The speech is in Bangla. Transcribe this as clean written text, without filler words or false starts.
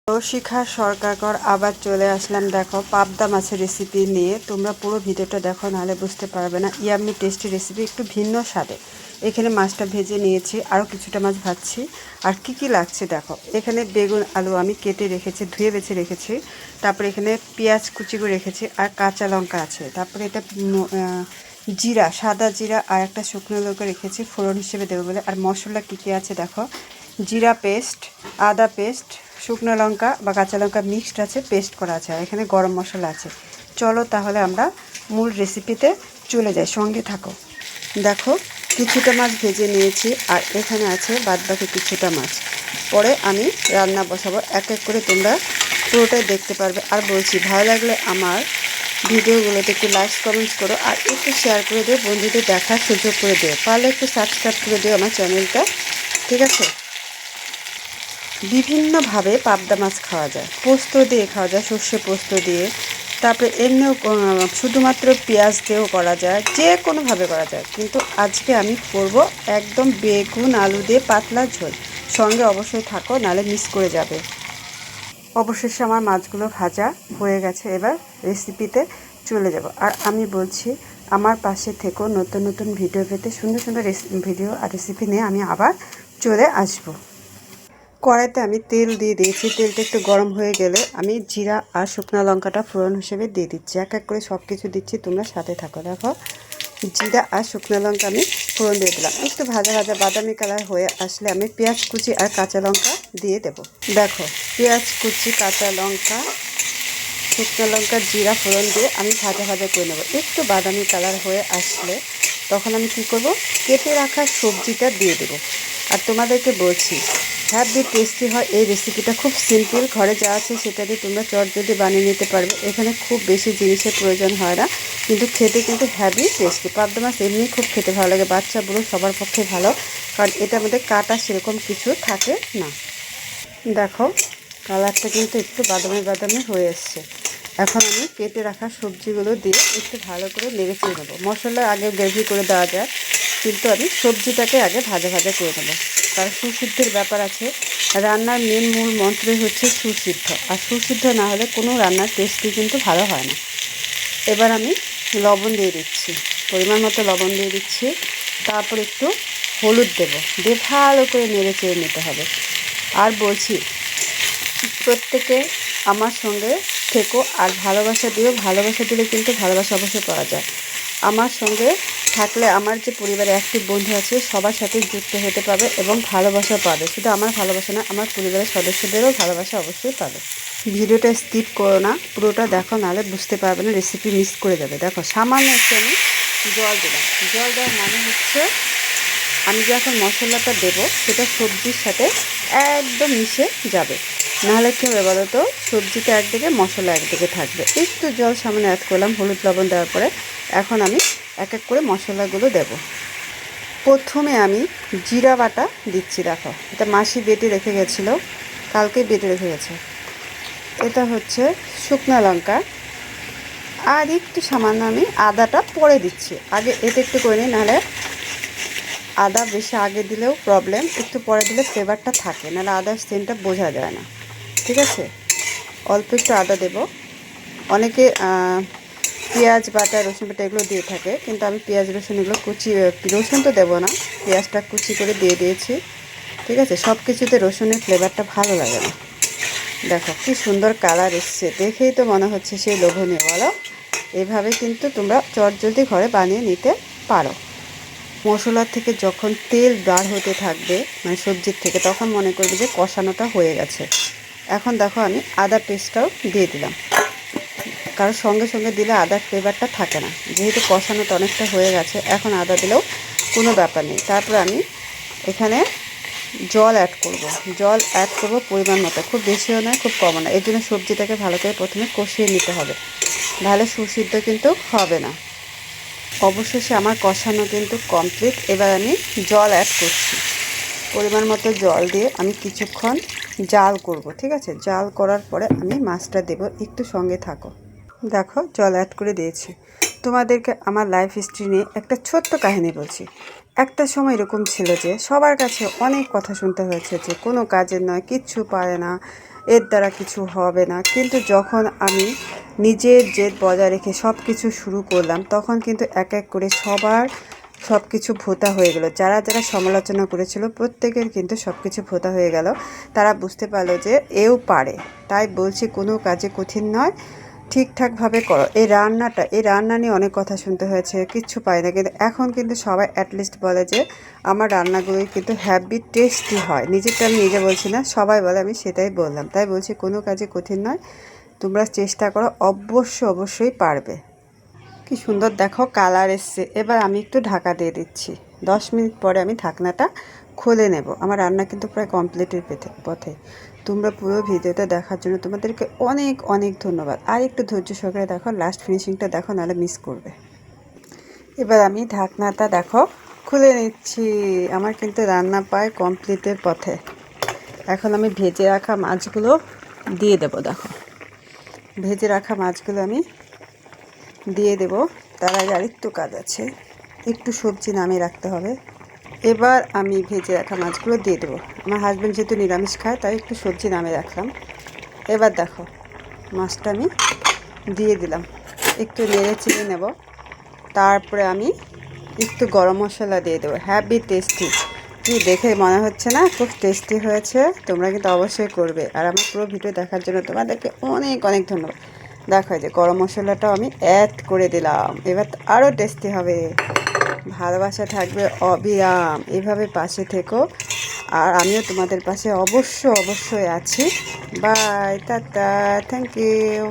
শিখা সরকারকর আবার চলে আসলাম। দেখো পাবদা মাছের রেসিপি নিয়ে, তোমরা পুরো ভিডিওটা দেখো, নাহলে বুঝতে পারবে না। ইয়াম্মি টেস্টি রেসিপি, একটু ভিন্ন স্বাদে। এখানে মাছটা ভেজে নিয়েছি, আরও কিছুটা মাছ ভাজছি। আর কি কি লাগছে দেখো, এখানে বেগুন আলু আমি কেটে রেখেছি, ধুয়ে বেছে রেখেছি। তারপরে এখানে পেঁয়াজ কুচি করে রেখেছি, আর কাঁচা লঙ্কা আছে। তারপরে এটা জিরা, সাদা জিরা আর একটা শুকনো লঙ্কা রেখেছি ফোড়ন হিসেবে দেবো বলে। আর মশলা কী কী আছে দেখো, জিরা পেস্ট, আদা পেস্ট, শুকনো লঙ্কা বা কাঁচা লঙ্কা মিক্সড আছে, পেস্ট করা আছে। আর এখানে গরম মশলা আছে। চলো তাহলে আমরা মূল রেসিপিতে চলে যাই, সঙ্গে থাকো। দেখো কিছুটা মাছ ভেজে নিয়েছি, আর এখানে আছে বাদবাকি কিছুটা মাছ। পরে আমি রান্না বসাবো, এক এক করে তোমরা পুরোটাই দেখতে পারবে। আর বলছি, ভালো লাগলে আমার ভিডিওগুলোতে একটু লাইক কমেন্টস করো, আর একটু শেয়ার করে দিও, বন্ধুদের দেখার সুযোগ করে দিও। পারলে একটু সাবস্ক্রাইব করে দিও আমার চ্যানেলটা, ঠিক আছে? বিভিন্নভাবে পাবদা মাছ খাওয়া যায়, পোস্ত দিয়ে খাওয়া যায়, সর্ষে পোস্ত দিয়ে। তারপরে এমনিও শুধুমাত্র পেঁয়াজ দিয়েও করা যায়, যে কোনোভাবে করা যায়। কিন্তু আজকে আমি করব একদম বেগুন আলু দিয়ে পাতলা ঝোল। সঙ্গে অবশ্যই থাকো, নাহলে মিস করে যাবে। অবশেষে আমার মাছগুলো ভাজা হয়ে গেছে, এবার রেসিপিতে চলে যাব। আর আমি বলছি, আমার পাশে থেকেও নতুন নতুন ভিডিও পেতে, সুন্দর সুন্দর ভিডিও আর রেসিপি নিয়ে আমি আবার চলে আসবো। কড়াইতে আমি তেল দিয়ে দিয়েছি, তেলটা একটু গরম হয়ে গেলে আমি জিরা আর শুকনো লঙ্কাটা ফোড়ন হিসেবে দিয়ে দিচ্ছি। এক এক করে সব কিছু দিচ্ছি, তোমরা সাথে থাকো। দেখো জিরা আর শুকনো লঙ্কা আমি ফোড়ন দিয়ে দিলাম। একটু ভাজা ভাজা বাদামি কালার হয়ে আসলে আমি পেঁয়াজ কুচি আর কাঁচা লঙ্কা দিয়ে দেব। দেখো পেঁয়াজ কুচি, কাঁচা লঙ্কা, শুকনো লঙ্কা, জিরা ফোড়ন দিয়ে আমি ভাজা ভাজা করে নেব। একটু বাদামি কালার হয়ে আসলে তখন আমি কী করব, কেটে রাখা সবজিটা দিয়ে দেবো। আর তোমাদেরকে বলছি, হ্যাভি টেস্টি হয় এই রেসিপিটা। খুব সিম্পল, ঘরে যা আছে সেটা দিয়ে তোমরা চটজলদি বানিয়ে নিতে পারবে। এখানে খুব বেশি জিনিসের প্রয়োজন হয় না, কিন্তু খেতে কিন্তু হ্যাভি টেস্টি। পাবদা মাছ এমনি খুব খেতে ভালো লাগে, বাচ্চা বুড়ো সবার পক্ষে ভালো, কারণ এটার মধ্যে কাটা সেরকম কিছু থাকে না। দেখো কালারটা কিন্তু একটু বাদামি বাদামি হয়ে এসছে। এখন আমি কেটে রাখা সবজিগুলো দিয়ে একটু ভালো করে নেড়ে চেড়ে নেবো। মশলা আগে গ্রেভি করে দেওয়া যায়, কিন্তু আমি সবজিটাকে আগে ভাজা ভাজা করে নেবো, কারণ সুসিদ্ধের ব্যাপার আছে। রান্নার মেন মূল মন্ত্রই হচ্ছে সুসিদ্ধ, আর সুসিদ্ধ না হলে কোনো রান্নার টেস্টই কিন্তু ভালো হয় না। এবার আমি লবণ দিয়ে দিচ্ছি, পরিমাণ মতো লবণ দিয়ে দিচ্ছি। তারপর একটু হলুদ দেবো, দিয়ে ভালো করে নেড়ে চেড়ে নিতে হবে। আর বলছি, প্রত্যেকে আমার সঙ্গে থেকো আর ভালোবাসা দিও। ভালোবাসা দিলে কিন্তু ভালোবাসা অবশ্যই পাওয়া যায়। আমার সঙ্গে থাকলে আমার যে পরিবারে অ্যাক্টিভ বন্ধু আছে সবার সাথে যুক্ত হতে পারবে এবং ভালোবাসা পাবে। শুধু আমার ভালোবাসা না, আমার পরিবারের সদস্যদেরও ভালোবাসা অবশ্যই পাবে। ভিডিওটা স্কিপ করো না, পুরোটা দেখো, নাহলে বুঝতে পারবে না, রেসিপি মিস করে যাবে। দেখো সামান্য একটু আমি জল দিলাম। জল দেওয়ার মানে হচ্ছে আমি যখন মশলাটা দেবো সেটা সবজির সাথে একদম মিশে যাবে। নাহলে কী হবে বলো তো, সবজিটা একদিকে মশলা একদিকে থাকবে। একটু জল সামনে অ্যাড করলাম হলুদ লবণ দেওয়ার পরে। এখন আমি এক এক করে মশলাগুলো দেব। প্রথমে আমি জিরা বাটা দিচ্ছি। দেখো এটা মাসি বেটে রেখে গেছিলো, কালকে বেটে রেখে গেছে। এটা হচ্ছে শুকনো লঙ্কা, আর একটু সামান্য আমি আদাটা পরে দিচ্ছি। আগে এটা একটু করে নিই, নাহলে আদা বেশি আগে দিলেও প্রবলেম, একটু পরে দিলে ফ্লেভারটা থাকে, নাহলে আদার সেন্টটা বোঝা যায় না, ঠিক আছে? অল্প একটু আদা দেব। অনেকে পেঁয়াজ বাটা, রসুন বাটা এগুলো দিয়ে থাকে, কিন্তু আমি পেঁয়াজ রসুন এগুলো কুচি, রসুন তো দেবো না, পেঁয়াজটা কুচি করে দিয়ে দিয়েছি, ঠিক আছে? সব কিছুতে রসুনের ফ্লেভারটা ভালো লাগে না। দেখো কি সুন্দর কালার এসছে, দেখেই তো মনে হচ্ছে সেই লোভনীয়, বলো? এভাবে কিন্তু তোমরা চটজলদি ঘরে বানিয়ে নিতে পারো। মশলার থেকে যখন তেল বার হতে থাকবে, মানে সবজির থেকে, তখন মনে করবে যে কষানোটা হয়ে গেছে। এখন দেখো আমি আদা পেস্টটাও দিয়ে দিলাম, কারণ সঙ্গে সঙ্গে দিলে আদার ফ্লেভারটা থাকে না। যেহেতু কষানোটা অনেকটা হয়ে গেছে, এখন আদা দিলেও কোনো ব্যাপার নেই। তারপর আমি এখানে জল অ্যাড করব। জল অ্যাড করব পরিমাণ মতো, খুব বেশিও নয় খুব কমও না। এর জন্য সবজিটাকে ভালো করে প্রথমে কষিয়ে নিতে হবে, ভালো সুসিদ্ধ কিন্তু হবে না। অবশেষে আমার কষানো কিন্তু কমপ্লিট। এবার আমি জল অ্যাড করছি, পরিমাণ মতো জল দিয়ে আমি কিছুক্ষণ জাল করব, ঠিক আছে? জাল করার পরে আমি মাছটা দেব, একটু সঙ্গে থাকো। দেখো জল অ্যাড করে দিয়েছি। তোমাদেরকে আমার লাইফ হিস্ট্রি নিয়ে একটা ছোট্ট কাহিনী বলছি। একটা সময় এরকম ছিল যে সবার কাছে অনেক কথা শুনতে হয়েছে যে কোনো কাজের নয়, কিচ্ছু পারে না, এর দ্বারা কিছু হবে না। কিন্তু যখন আমি নিজের জেদ বজায় রেখে সব কিছু শুরু করলাম, তখন কিন্তু এক এক করে সবার সব কিছু ভোঁতা হয়ে গেল। যারা যারা সমালোচনা করেছিল প্রত্যেকের কিন্তু সব কিছু ভোঁতা হয়ে গেল। তারা বুঝতে পারলো যে এও পারে। তাই বলছি, কোনো কাজে কঠিন নয়, ঠিকঠাকভাবে করো। এই রান্না নিয়ে অনেক কথা শুনতে হয়েছে, কিচ্ছু পাই না, কিন্তু এখন কিন্তু সবাই অ্যাটলিস্ট বলে যে আমার রান্নাগুলোই কিন্তু হ্যাভি টেস্টি হয়। নিজেরটা আমি নিজে বলছি না, সবাই বলে, আমি সেটাই বললাম। তাই বলছি, কোনো কাজে কঠিন নয়, তোমরা চেষ্টা করো, অবশ্যই পারবে। কি সুন্দর দেখো কালার এসছে। এবার আমি একটু ঢাকা দিয়ে দিচ্ছি। 10 মিনিট পরে আমি ঢাকনাটা খুলে নেব। আমার রান্না কিন্তু প্রায় কমপ্লিটের পথে। তোমরা পুরো ভিডিওটা দেখার জন্য তোমাদেরকে অনেক অনেক ধন্যবাদ। আর একটু ধৈর্য সহকারে দেখো, লাস্ট ফিনিশিংটা দেখো, নাহলে মিস করবে। এবার আমি ঢাকনাটা দেখো খুলে নিচ্ছি। আমার কিন্তু রান্না প্রায় কমপ্লিটের পথে। এখন আমি ভেজে রাখা মাছগুলো দিয়ে দেব। দেখো, ভেজে রাখা মাছগুলো আমি দিয়ে দেব। তার আগে আরেকটু কাজ আছে, একটু সবজি নামিয়ে রাখতে হবে। এবার আমি ভেজে রাখা মাছগুলো দিয়ে দেবো। আমার হাজব্যান্ড যেহেতু নিরামিষ খায়, তাই একটু সবজি নামিয়ে রাখলাম। এবার দেখো, মাছটা আমি দিয়ে দিলাম, একটু নেড়ে চিড়ে নেব। তারপরে আমি একটু গরম মশলা দিয়ে দেবো। Heavy tasty. কি দেখে মনে হচ্ছে না খুব টেস্টি হয়েছে? তোমরা কিন্তু অবশ্যই করবে। আর আমার পুরো ভিডিও দেখার জন্য তোমাদেরকে অনেক অনেক ধন্যবাদ। দেখো, যে গরম মশলাটাও আমি অ্যাড করে দিলাম। এবার আরও টেস্টি হবে। ভালোবাসা থাকবে অবিরাম, এভাবে পাশে থেকো। আর আমিও তোমাদের পাশে অবশ্যই আছি। Bye, tata, thank you.